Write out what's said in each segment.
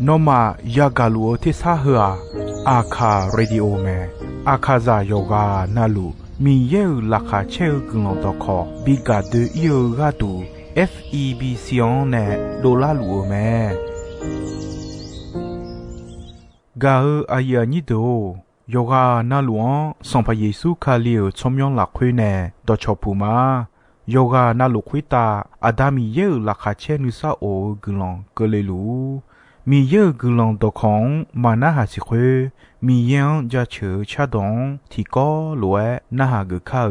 นมายากาลูที่ซาเฮออาคาเรดิโอเมอาคาซาโยกานาลูมีเยอลักคาเชลกลองตอคอบิกาเดอีโอกาตู FEB ซิออนเนโดลาลูโอเมกาอายานิโดโยกานาลวงสัมพเยซูคาเลียวชมยองหลักคุยเนดอชอปูมาโยกานาลุคุยตาอาดามีเยอลักคาเชนุซาโอกลองกเลลูมีเยอะกลองตอของมานาหาสิเควมียังจะเชื่อชาดงที่ก็รวยนาหากข้า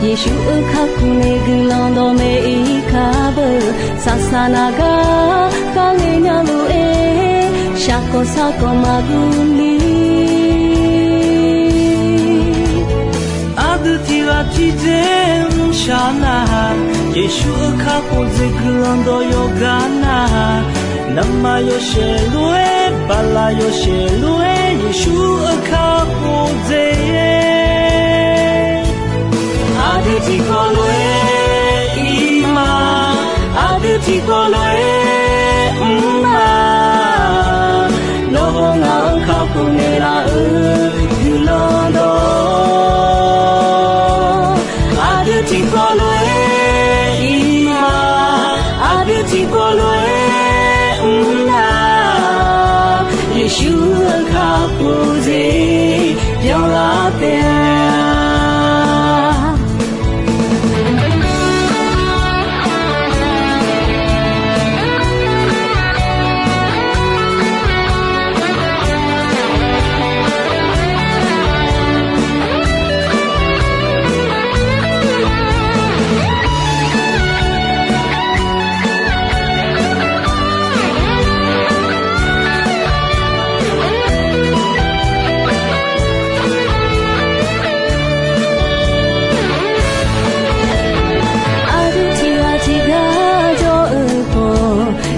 ယေရှုအခါခုနေကလောင်တော်မေခါဘဆာဆာနာကကာငေညာလူအေရှာကောစာကောမာဂူလီအာဒတီလာတီဇမ်ရှာနာယေရှုအခါခုဇေကလောင်တော်ယောဂာနာနမယောရှေလွေဘလာယောရှေလွေယေရှုအခါခုဇေAditi kolwe ima Aditi kolwe ma Nohonga kapunela yulondo Aditi kolwe ima Aditi kolwe ma Yeshua kapuze Yolate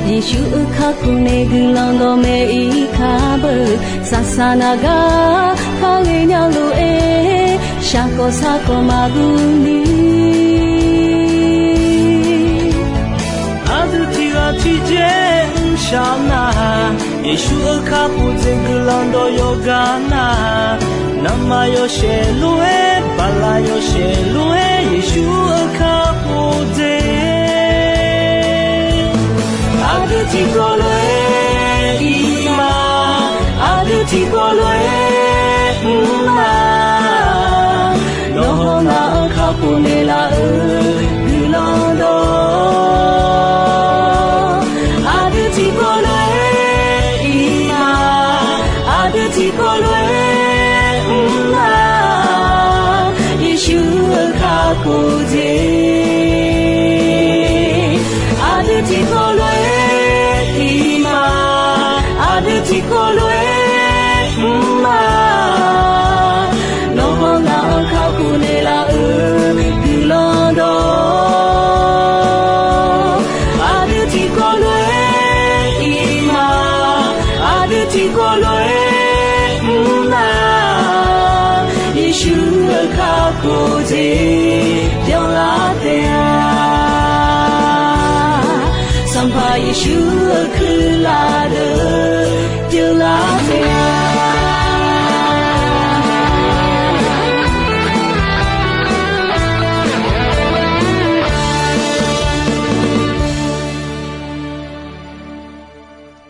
ယေရှုအခါခုနေကလောင်တော်မေခါဘဆာဆာနာကခါငေညာလူအေရှာကောစာကောမာဂူလီအာဒတီဝတီဂျေရှာနာယေရှုအခါခုဇင်ကလောင်တော်ယောဂာနာနမယောရှေလူအေဘလာယောရှေလူအေယေရှုအခါခုဇင်Aditi kolwe ima Aditi kolwe ma Nohonga kapunela yulondo Aditi kolwe ima Aditi kolwe ma Yeshua kapuze Aditi kolwe Aditi kolwe ma Nohonga kapunela yulondo Aditi kolwe ima Aditi kolwe ma Yeshua kapuze yolate Sampa Yeshua kulade yolate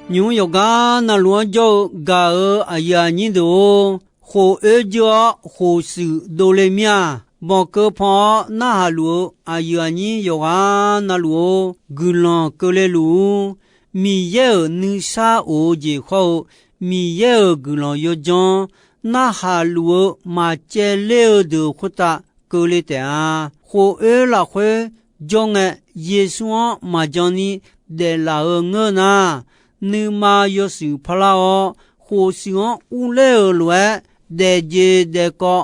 New yoga na luan jo ga aya nyin do ho e jo ho su do le mya bo ko pho na ha lu aya nyin yoga na lu gulon ko le lu mi ye ni sa o je kho mi ye gulon yo jon na ha lu ma che le de khuta ko le ta ho e la khwe jong yesu ma joni de la ngo na Nữ ma yo su pala o ho si on u le lue de je de ko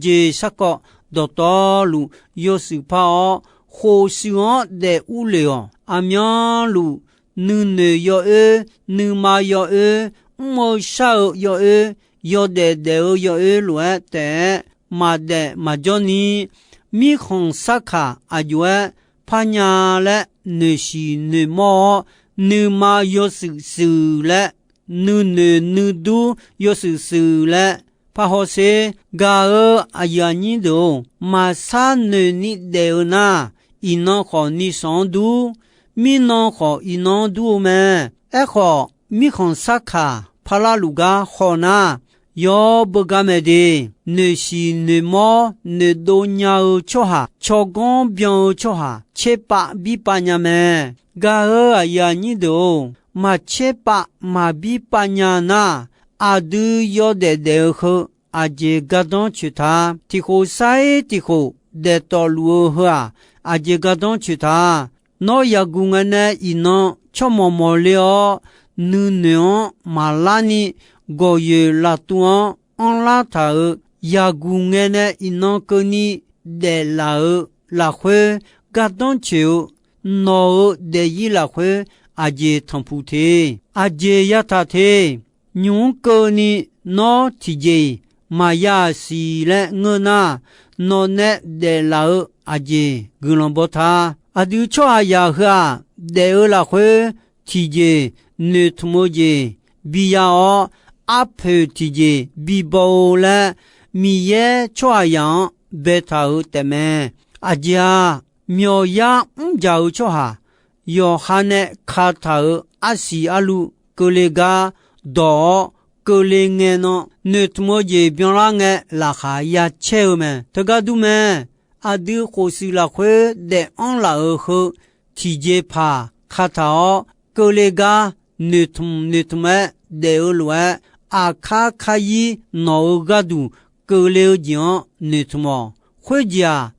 je sa ko 多多路有时跑或希望的无聊阿苗路女有女妈有莫少有有的有乱的马的马叫你米红萨卡阿月帕ညာ了女是女妈女妈有时了女都有时了帕好些嘎尔阿呀你都马萨女你的那一能好你上都米能好一能都么好米红萨卡帕拉鲁嘎好那要不干么的女是女妈女都鸟吃哈吃光饼吃哈吃把比把伢么嘎尔阿呀你都马吃把马比把伢那阿都要的喝阿杰嘎当去他提后塞提后的道路喝啊阿杰嘎当去他那呀公安呢一能吃么么了女马拉尼个月拉多安拉他呀公安呢一能跟你的拉会嘎当去那的一拉会阿杰汤普提阿杰呀他提牛跟你那提杰马呀西了我那那呢的老阿姐格朗波他阿丢错阿呀哈的拉会提杰女土木杰比呀哦阿婆提杰比包了米耶错阿样贝塔的么阿姐苗呀家错哈有哈呢卡塔阿西阿鲁格雷嘎多格雷耶喏女土木杰边拉耶拉哈呀切么这个都么阿丢或是拉会的安拉后提杰帕卡塔格雷嘎女土么的罗阿卡卡伊脑个都格雷讲女土么回家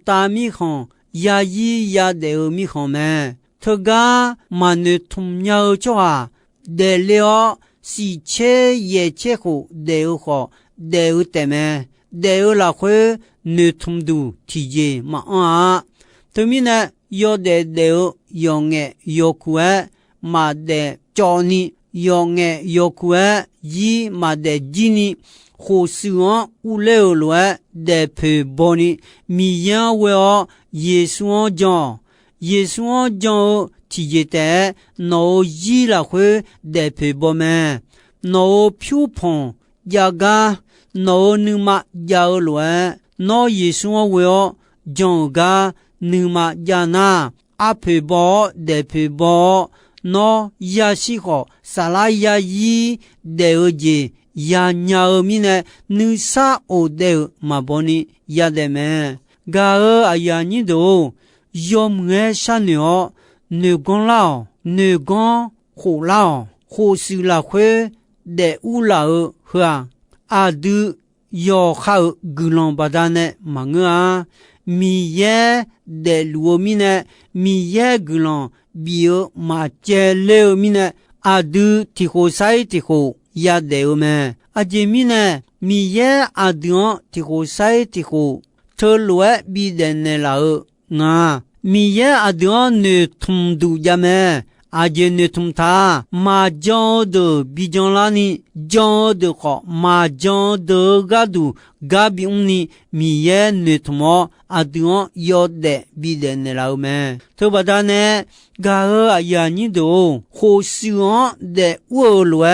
大米行呀伊呀的米行么这个嘛女土鸟叫啊的了是切也切后的好的的么的拉会女土都提杰嘛啊对面呢有的用的有苦嘛的叫你用的有苦一嘛的几你或是我无聊了的陪伴你米样我耶稣讲提杰的那一拉会的陪伴们那漂胖呀个那你嘛呀了那耶稣我讲个你嘛呀那阿陪伴的陪伴那呀是好萨拉呀一的节呀鸟咪呢你啥哦的嘛帮你呀的么嘎尔哎呀你都有么啥鸟女工佬女工虎佬虎是拉会的乌佬呵阿都要好格朗巴达呢嘛啊米耶的罗米呢米耶格朗比尔马杰勒米呢阿都提后塞提后呀的么阿杰米呢米耶阿都提后塞提后特罗比的呢老啊米耶阿都呢通都呀么阿杰呢通他马江的比江拉尼江的好马江的嘎都嘎比你米耶呢通么阿都要的比的呢老么特巴达呢嘎尔呀你都好希望的我罗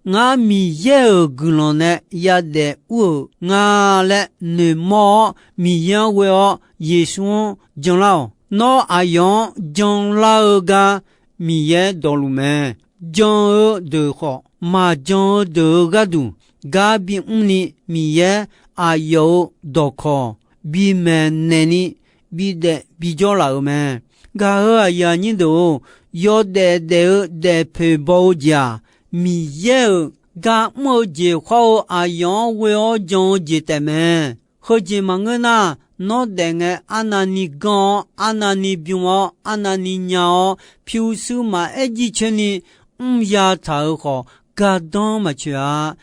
我米耶格朗呢呀的我了呢么米耶我耶稣讲老那阿样讲老个米耶道路么讲的好马讲的个都嘎比你米耶阿有多可比门呢你比的比较老么嘎尔呀你都有的陪包家米耶嘎么结好阿样我要讲结的么和结嘛个那那的阿那尼讲阿那尼比我阿那尼鸟平时嘛一几千里呀他好嘎当嘛去啊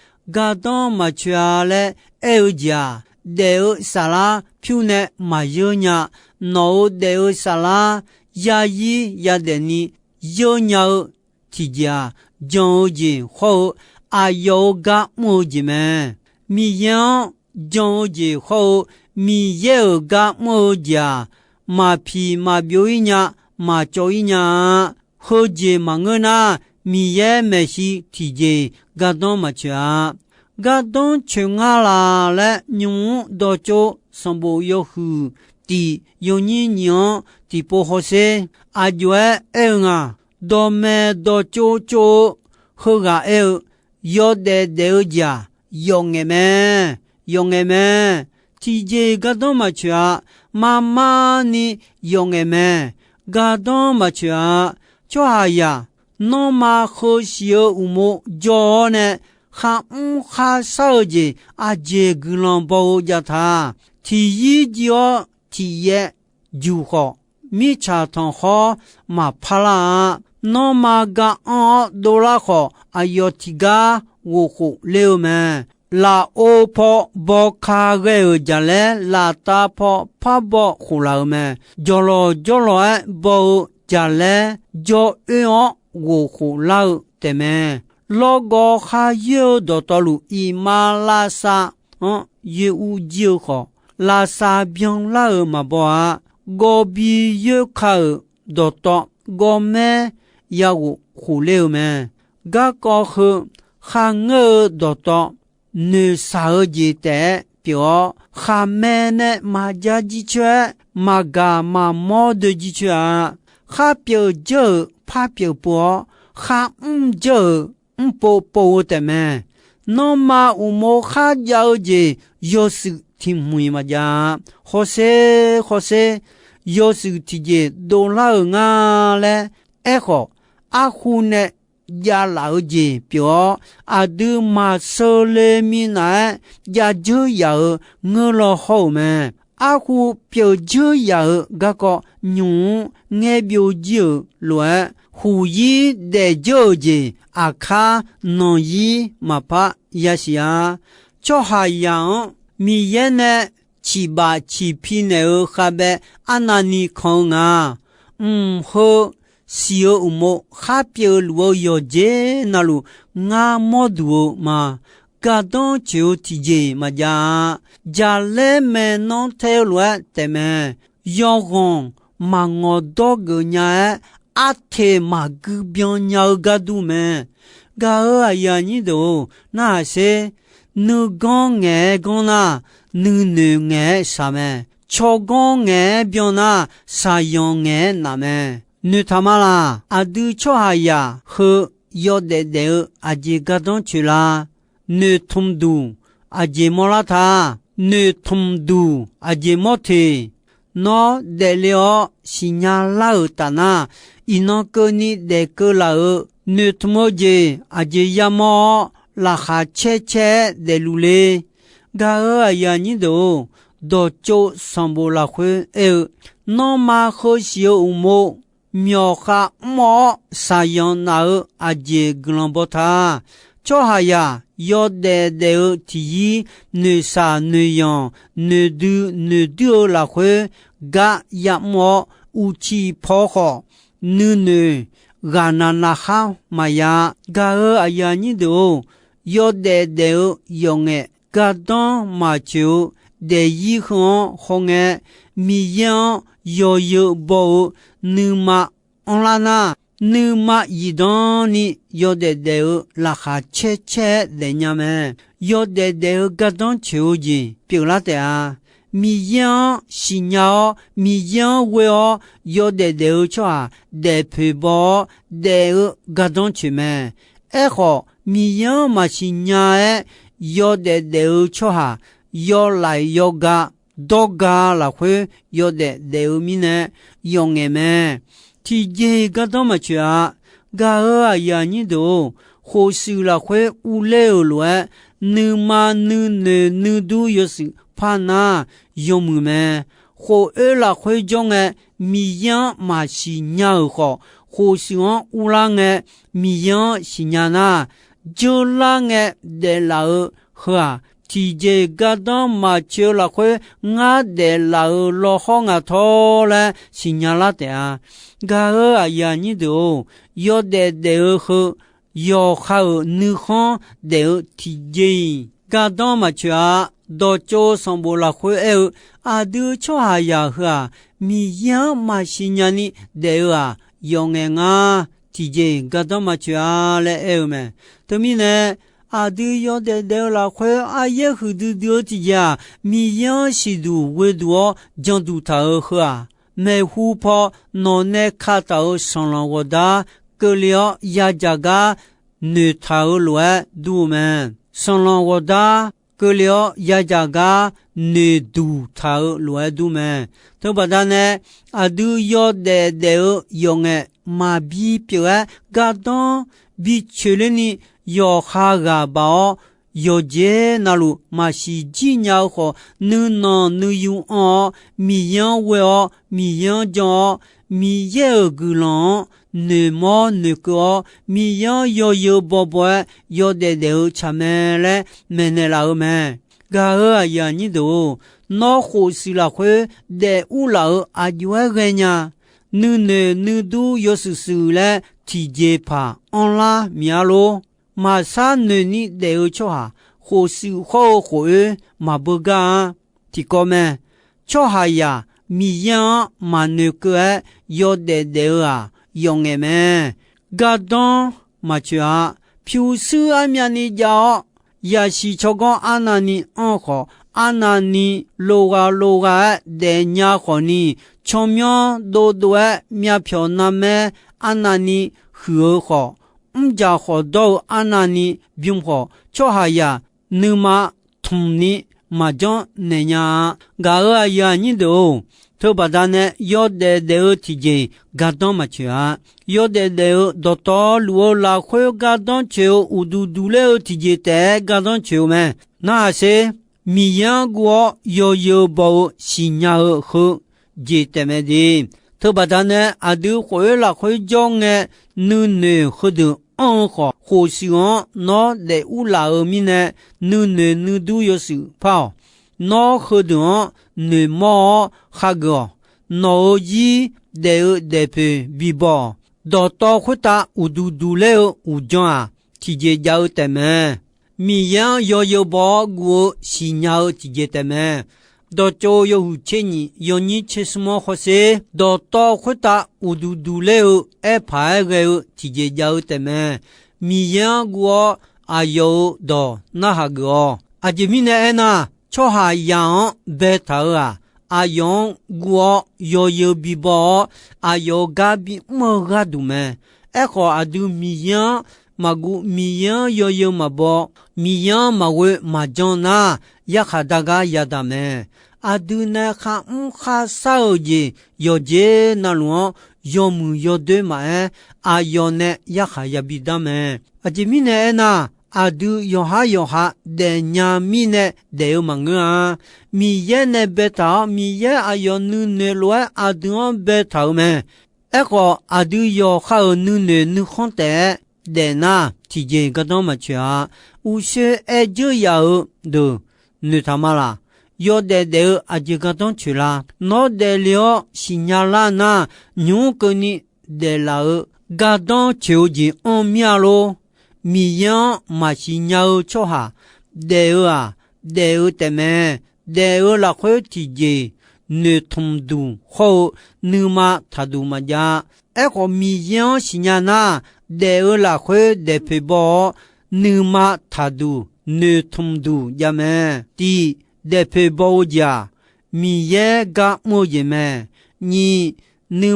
嘞，二家得萨拉票呢马有呀，脑得萨拉亚伊亚的你有鸟提家将军后阿有个木子们，米样将军后米有个木家马皮马表一呀马做一呀，后节马个那米也没西提家个当马去啊。噶当全阿拉嘞，牛到做上不要户，地有人娘地不好些，阿就哎啊，到没到做好个要得家，用个咩，提着噶当嘛去啊，妈妈你用个咩，噶当嘛去啊，做啥呀？那么好小乌木做呢？哈哈少节阿杰格朗包家他，提一就提一就好，米茶汤好马帕拉，那么个多拉好，阿要提个我好溜么？拉欧婆包卡个家嘞，拉大婆怕包胡老么？叫了包家嘞，叫我好老的么？老个还有到路伊马拉萨，业务就好，拉萨边老嘛不啊，个比有靠到个咩也有胡溜么，个和还有到你少几代表还没呢马家几圈，马家马毛的几圈，还表就怕表不，还就。不的么？那么我们还要的要是听没嘛呀？好些，要是听见多老啊嘞，好，阿虎呢也老的表，阿都马手里面来，也就要我了好么？阿虎表就要个牛爱表就乱。胡一的交际阿卡农一马帕也是啊，就还样米也呢七八七皮呢哈呗阿那尼康啊，好西欧么哈表路有节那路阿莫多嘛，噶当就提节嘛呀，家来没弄太乱的me，要讲嘛我多个伢。阿贴马个表鸟个都没，个哎呀你都那些你讲爱讲那，你爱啥么？超讲爱表那啥样爱那么？你他妈啦，阿都超哎呀和要得阿姐个当去啦，你通度阿姐莫拉他，你通度阿姐莫提，那得了新娘老大那。ino ko ni de ko lao nut moje aje yamo la ha che de lule ga aya ni do cho sambo la khwe no ma kho sio mo myo kha mo sa yon na aje glambota cho ha ya yo de ti ne sa ne yon ne du la khwe ga ya mo u chi pho kho nune gana na ha maya ga aya ni do yo de yonge ga don ma chu de yi hong mi yan yo bo nu ma onlana nu ma yi don ni yo de la ha che de nyame yo de ga don chu ji pi la de a mi yan si nya mi yan we o yo de cho de pe bo de ga don chu me ho mi yan ma si nya yo de cho ha yo lai yoga doga la khwe yo de mi ne yong e me ti je ga don ma cha ga ya ni do ho su la khwe u le lo nu ma nu du yo si pa na yong me ho la khwe jong mi yan ma si nya ho ho si u la mi yan si nya na jo la de la ha 提着嘎当马球了会我的老老好啊头了新年了的啊嘎啊呀你都有的的和有好女行的提着嘎当马球啊到chỗ上不了会啊都cho下呀哈米样马新年里的啊用啊提着嘎当马球啊来me对面呢啊，对要的了会啊也很多的呀，米样是度为多讲度他喝啊，每户跑脑内看到上了我的，个了呀这个女他乱度们上了我的，个了呀这个女度他乱度们，都把他呢啊都要的用的马比表啊，嘎当比确认你。要哈个包，要接那路马西几鸟和能能能用啊，米样为啊，米样讲，米也个人，你么你个，米样要有宝宝，要得到前面来，没那老们，个呀你都，那火是了会得无老啊就个呢，你都要是来提前怕，安啦米咯。马上你得做下，或是好会马不干，提高咩？做下呀，米样马那个要得啊，用嘅咩？噶当马做下，平时阿面你叫，也是做个阿那你安好，阿那你路啊得伢好你，从面多面票那咩？阿那你很好。家好到安那尼并好，做下呀，你嘛同你嘛讲那样，噶呀你都，头把他呢要得提前，噶当嘛去啊，要得到路拉会噶当去，无度了提前得噶当去咩？那些米样过有包新年后接得没的，头把他呢啊都会拉会讲的，你好的。好，或许那在乌拉尔面呢，你都有手跑，那好的你毛哈个，那一得配比包，到回答无度了无讲啊，提前要得么？米样要有包过新年提前得么？到就有钱你要你吃什么好些？到回答无度了，排个提前要得么？米样我啊有到那哈个啊这边呢那做下样白头啊啊用我有比包啊有个比么个都么？个啊都米样嘛个米样有嘛包米样嘛会嘛讲那也哈大家也得么？啊都那哈哈少节有节那路要么要对嘛啊要呢也哈也比得么？啊这边呢那啊都要哈的伢米呢得有嘛个啊米也呢白头米也啊要你来啊都白头么？个啊都要好你好得的那提前个当嘛去啊？有些就要的你他妈啦。要得啊这个当去啦，那得了新年啦那，牛个你得了个当求的安面咯，米样嘛新年做下，得啊得么，得了会提前，你同度好，你嘛他都嘛呀，个米样新年那，得了会得陪包，你嘛他都你同度呀么的。得陪包家，米也个么子么？你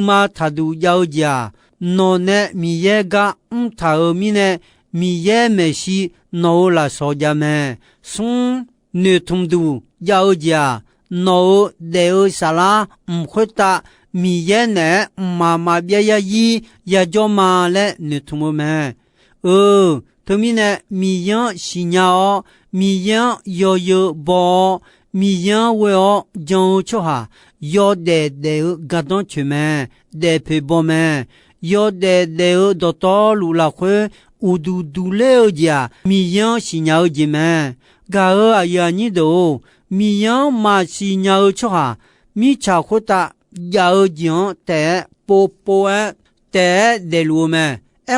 嘛他都要家，那呢米也个他米呢米也没事，那啦说家么？送你同都要家，那得啥啦？会打米也呢妈别呀也叫妈嘞，你同么？他们呢米样新娘米样有包米样为哦讲出哈要得个当去么得陪包么要得到路啦会无度了家米样新娘子么 gà ở ai nhị đồ mi yang mà xì nhau cho hà mi chào khô ta gà ở giang té po po té để lùa mẹ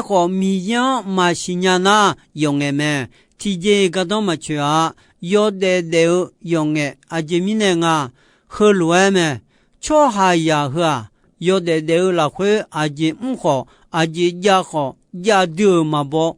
họ mi yang mà xì nhà na yong em mẹ thì dễ gà đó mà chơi yo để đều yong em mi nè ngà khơi lùa mẹ cho hai ya hả yo để đều là khơi họ ya họ ya đưa mà bỏ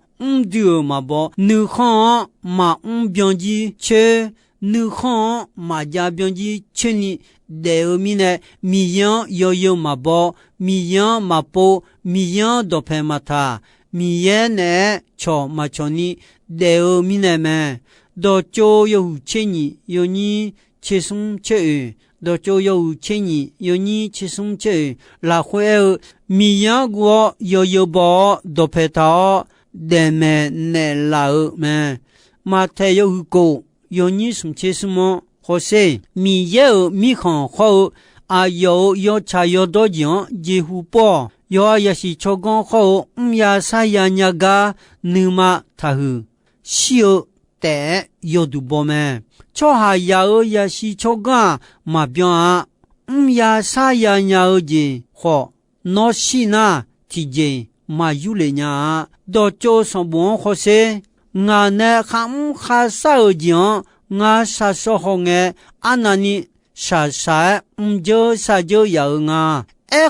đưa mà bỏ nữ khang mà biang ji che nữ khang mà ya biang ji che ni đều mi nè mi yang yo mà bỏ mi yang mà po mi yang do phe mà tha mi ye nè cho mà cho ni đều mi nè mẹ do cho yo che ni yo ni che sung che do cho yo che ni yo ni che sung che la khue mi yang go yo bo do phe ta de me ne la me ma te yo go yo ni sum che sum ho se mi ye mi khon ho a yo cha yo do jian ji hu po yo ya si cho gon ho ya sa ya nya ga nu ma tha hu si yo te yo du bo me cho ha ya si cho ga ma bian ya sa ya nya ji ho no si na ti je ma yu le nya do cho son bon ho se nga ne kham kha sa jian nga sa so ho nge anani sa jo sa jo ya nga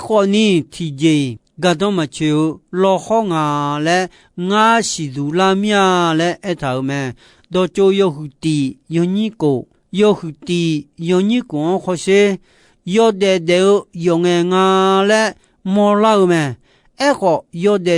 ho ni ti je ga do ma chu lo ho nga le nga si du la mya le ta me do cho yo hu ti yo ni ko ho se yo de yo nge nga le mo la me ho yo de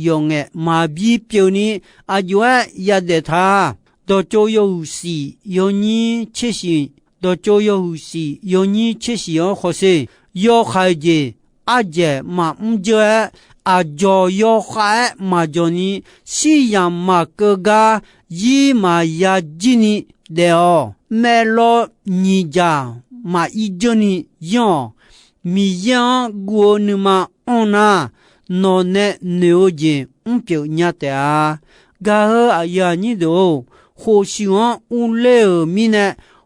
yo nge ma bi pyo ni a jwa ya de tha do cho yo si yo ni che si do cho yo si yo ni che si ho se yo khai je a je ma je a jo yo khai ma jo ni si ya ma ke ga yi ma ya ji ni de o me lo ni ja ma i jo ni yo mi yang guo ni ma ona no ne neo je pyo nya te a ga ha ya ni do ho shi wa un le mi ne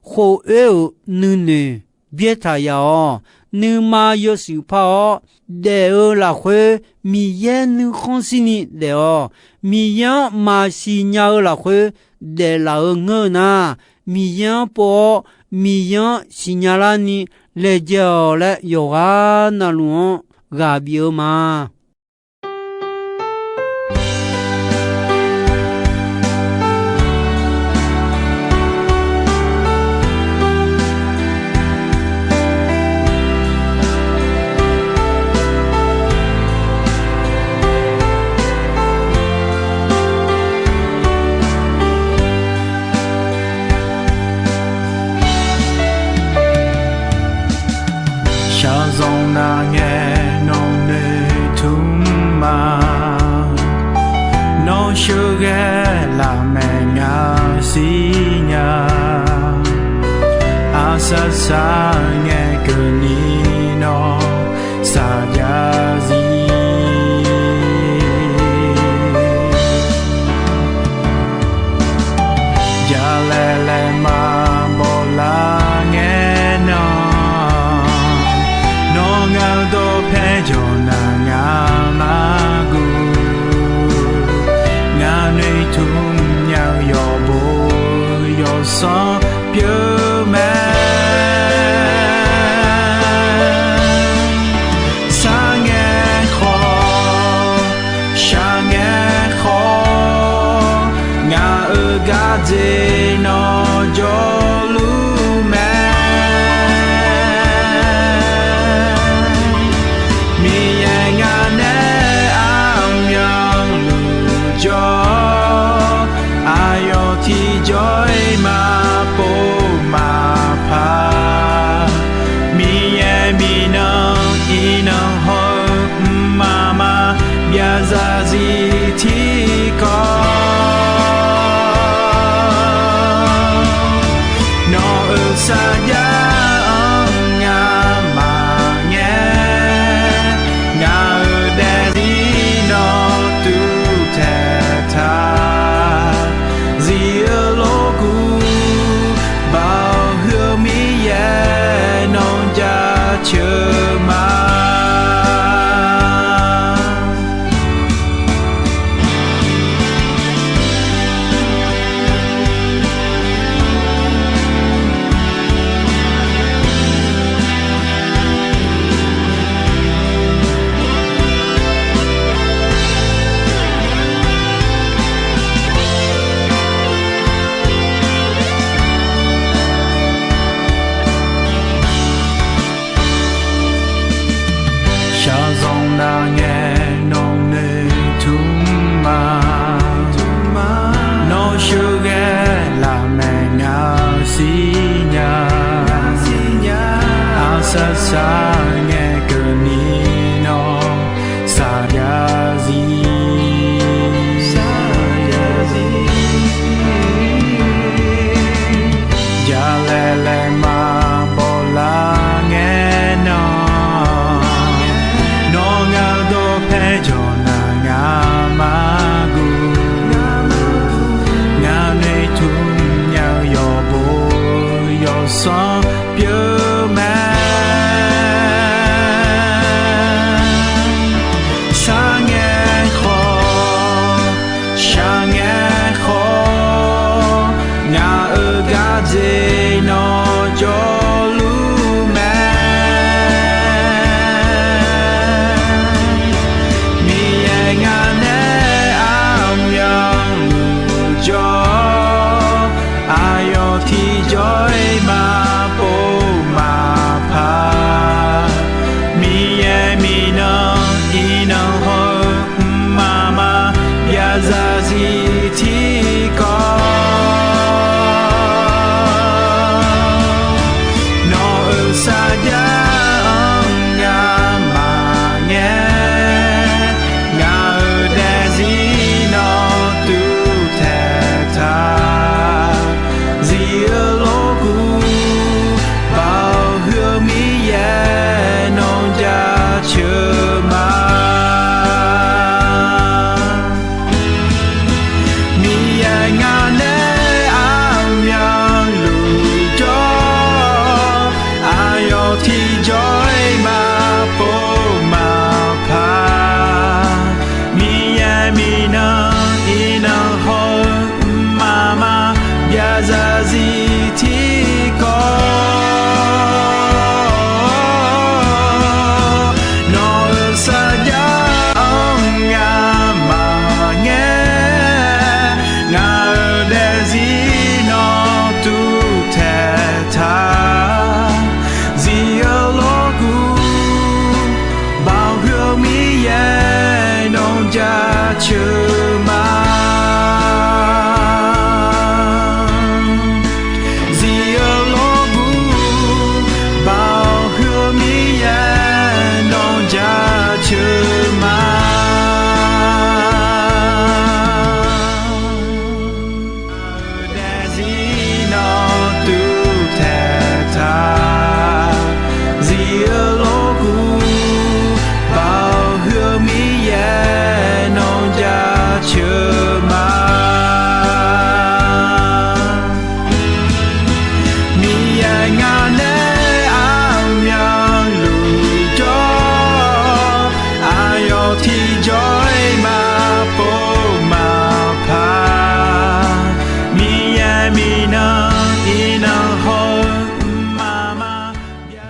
ho e nu ne bie ta ya o nu ma yo su pa o de o la khwe mi ye nu khon si ni de o mi ya ma si nya o la khwe de la nge na mi ya po mi ya si nya la ni le je o le yo ga na lu ga bio ma sa sa nghe cơ ni no sa ya zi ya le ma bo la nghe no ngao do phe jo na nga ma gu nga nei thum nhau yo bo yo so pyo ma de no jo lu me mi yang ane am yang lu jo ayo ti joy ma po ma pa mi ye mi no ino ho mama bia za zi ti ko saya nga ma nghe nga dari no tu te ta zi lo ku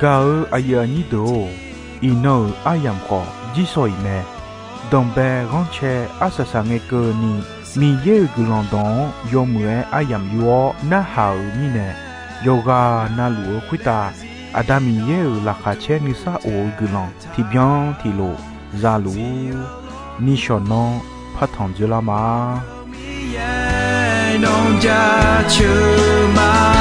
Gao ayani do ino ayam ko jisoi me dombe ronche asasange ko ni mi ye gulondon yomue ayam yo na hao ni ne yoga na luo kwita adami ye la khache ni sa o gulon ti bien ti lo zalu ni shonon phathon jula ma non ja chuma